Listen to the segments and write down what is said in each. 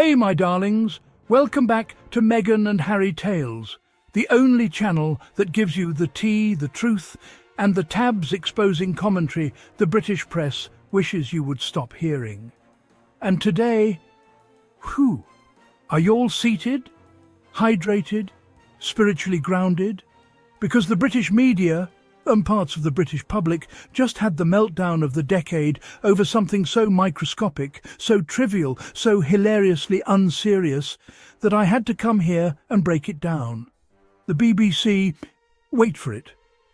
Hey, my darlings, welcome back to Meghan and Harry Tales, the only channel that gives you the tea, the truth, and the tabs exposing commentary the British press wishes you would stop hearing. And today, are you all seated, hydrated, spiritually grounded? Because the British media and parts of the British public just had the meltdown of the decade over something so microscopic, so trivial, so hilariously unserious that I had to come here and break it down. The BBC, wait for it,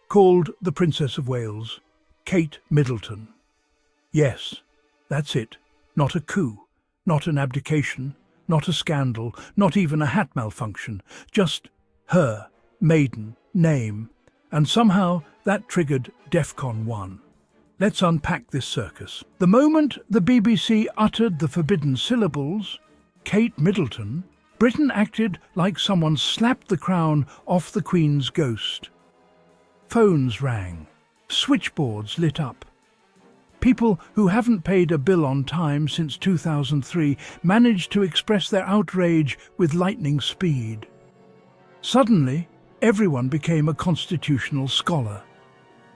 called the Princess of Wales, Kate Middleton. Yes, that's it. Not a coup, not an abdication, not a scandal, not even a hat malfunction, just her maiden name. And somehow that triggered DEFCON 1. Let's unpack this circus. The moment the BBC uttered the forbidden syllables, Kate Middleton, Britain acted like someone slapped the crown off the Queen's ghost. Phones rang, switchboards lit up. People who haven't paid a bill on time since 2003 managed to express their outrage with lightning speed. Suddenly, everyone became a constitutional scholar.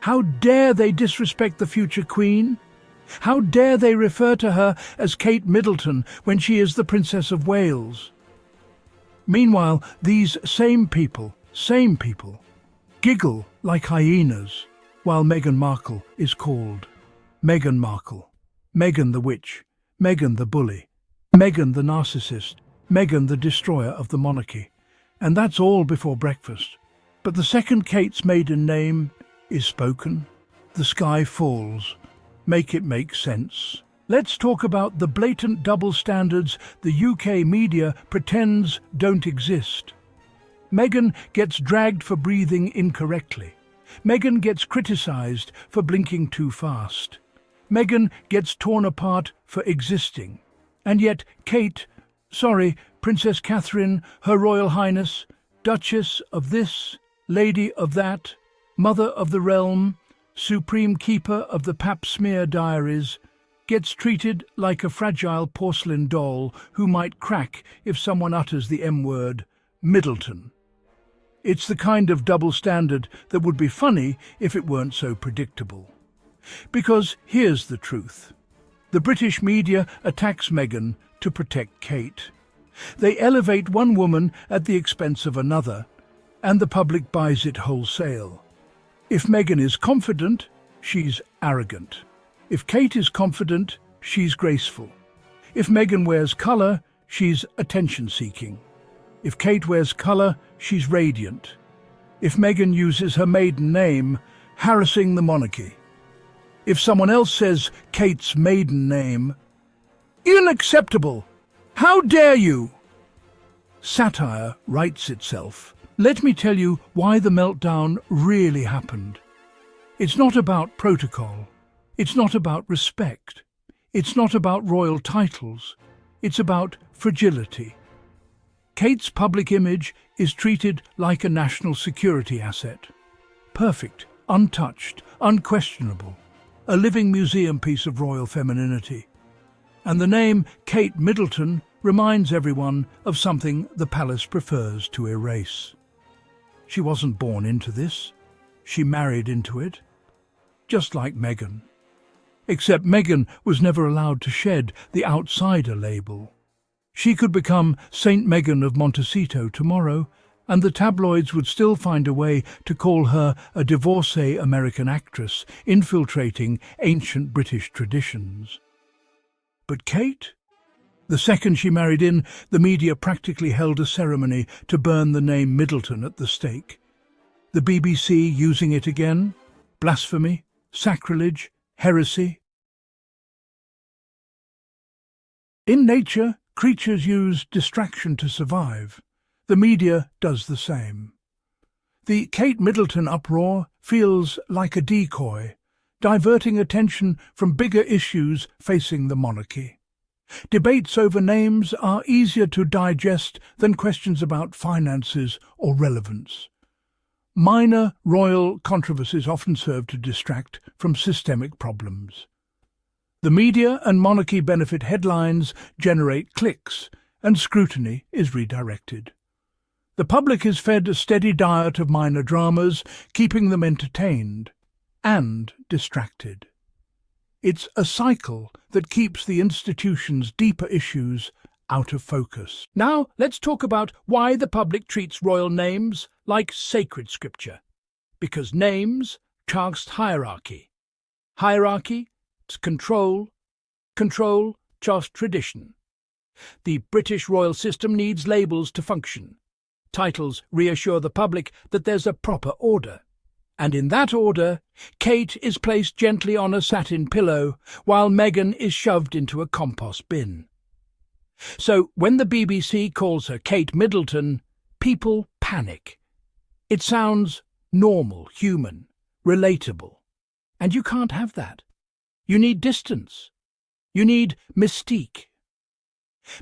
How dare they disrespect the future Queen? How dare they refer to her as Kate Middleton when she is the Princess of Wales? Meanwhile, these same people, giggle like hyenas while Meghan Markle is called Meghan Markle, Meghan the witch, Meghan the bully, Meghan the narcissist, Meghan the destroyer of the monarchy. And that's all before breakfast. But the second Kate's maiden name is spoken, the sky falls. Make it make sense. Let's talk about the blatant double standards the UK media pretends don't exist. Meghan gets dragged for breathing incorrectly. Meghan gets criticised for blinking too fast. Meghan gets torn apart for existing. And yet Kate, Princess Catherine, Her Royal Highness, Duchess of this, Lady of that, Mother of the Realm, Supreme Keeper of the Pap Smear Diaries, gets treated like a fragile porcelain doll who might crack if someone utters the M-word, Middleton. It's the kind of double standard that would be funny if it weren't so predictable. Because here's the truth. The British media attacks Meghan to protect Kate. They elevate one woman at the expense of another, and the public buys it wholesale. If Meghan is confident, she's arrogant. If Kate is confident, she's graceful. If Meghan wears colour, she's attention-seeking. If Kate wears colour, she's radiant. If Meghan uses her maiden name, harassing the monarchy. If someone else says Kate's maiden name, unacceptable! How dare you? Satire writes itself. Let me tell you why the meltdown really happened. It's not about protocol. It's not about respect. It's not about royal titles. It's about fragility. Kate's public image is treated like a national security asset. Perfect, untouched, unquestionable. A living museum piece of royal femininity. And the name Kate Middleton reminds everyone of something the palace prefers to erase. She wasn't born into this. She married into it. Just like Meghan. Except Meghan was never allowed to shed the outsider label. She could become Saint Meghan of Montecito tomorrow, and the tabloids would still find a way to call her a divorcee American actress infiltrating ancient British traditions. But Kate? The second she married in, the media practically held a ceremony to burn the name Middleton at the stake. The BBC using it again? Blasphemy? Sacrilege? Heresy? In nature, creatures use distraction to survive. The media does the same. The Kate Middleton uproar feels like a decoy, diverting attention from bigger issues facing the monarchy. Debates over names are easier to digest than questions about finances or relevance. Minor royal controversies often serve to distract from systemic problems. The media and monarchy benefit headlines, generate clicks, and scrutiny is redirected. The public is fed a steady diet of minor dramas, keeping them entertained and distracted. It's a cycle that keeps the institution's deeper issues out of focus. Now, let's talk about why the public treats royal names like sacred scripture. Because names cast hierarchy. Hierarchy is control. Control just tradition. The British royal system needs labels to function. Titles reassure the public that there's a proper order. And in that order, Kate is placed gently on a satin pillow, while Meghan is shoved into a compost bin. So when the BBC calls her Kate Middleton, people panic. It sounds normal, human, relatable. And you can't have that. You need distance. You need mystique.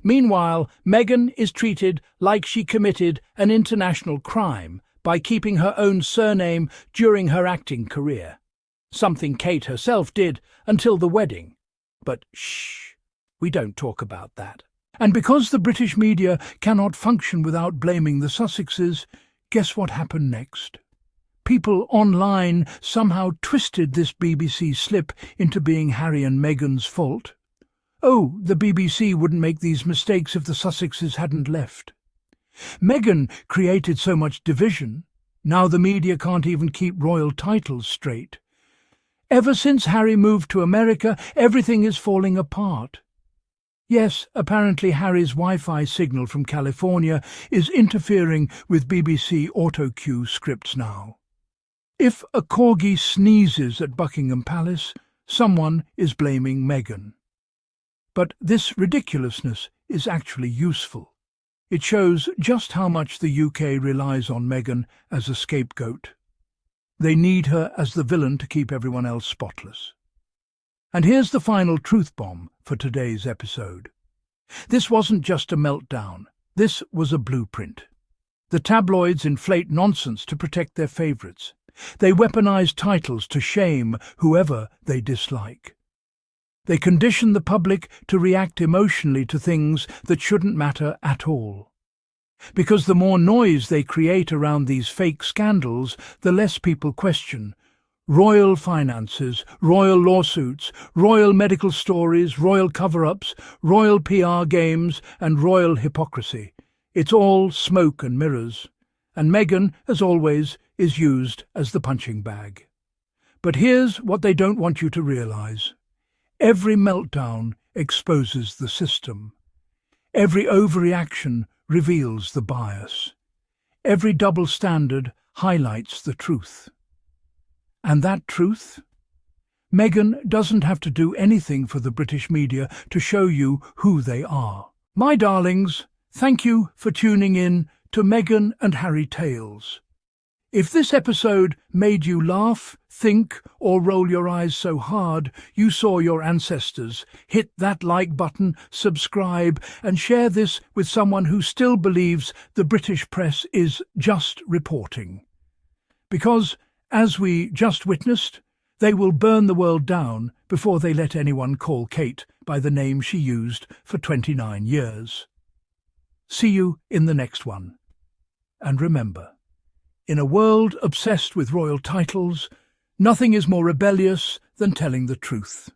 Meanwhile, Meghan is treated like she committed an international crime by keeping her own surname during her acting career, something Kate herself did until the wedding. But shh, we don't talk about that. And because the British media cannot function without blaming the Sussexes, guess what happened next? People online somehow twisted this BBC slip into being Harry and Meghan's fault. Oh, the BBC wouldn't make these mistakes if the Sussexes hadn't left. Meghan created so much division, now the media can't even keep royal titles straight. Ever since Harry moved to America, everything is falling apart. Yes, apparently Harry's Wi-Fi signal from California is interfering with BBC autocue scripts now. If a corgi sneezes at Buckingham Palace, someone is blaming Meghan. But this ridiculousness is actually useful. It shows just how much the UK relies on Meghan as a scapegoat. They need her as the villain to keep everyone else spotless. And here's the final truth bomb for today's episode. This wasn't just a meltdown. This was a blueprint. The tabloids inflate nonsense to protect their favourites. They weaponize titles to shame whoever they dislike. They condition the public to react emotionally to things that shouldn't matter at all. Because the more noise they create around these fake scandals, the less people question. Royal finances, royal lawsuits, royal medical stories, royal cover-ups, royal PR games, and royal hypocrisy. It's all smoke and mirrors. And Meghan, as always, is used as the punching bag. But here's what they don't want you to realise. Every meltdown exposes the system. Every overreaction reveals the bias. Every double standard highlights the truth. And that truth? Meghan doesn't have to do anything for the British media to show you who they are. My darlings, thank you for tuning in to Meghan and Harry Tales. If this episode made you laugh, think, or roll your eyes so hard you saw your ancestors, hit that like button, subscribe, and share this with someone who still believes the British press is just reporting. Because, as we just witnessed, they will burn the world down before they let anyone call Kate by the name she used for 29 years. See you in the next one. And remember, in a world obsessed with royal titles, nothing is more rebellious than telling the truth.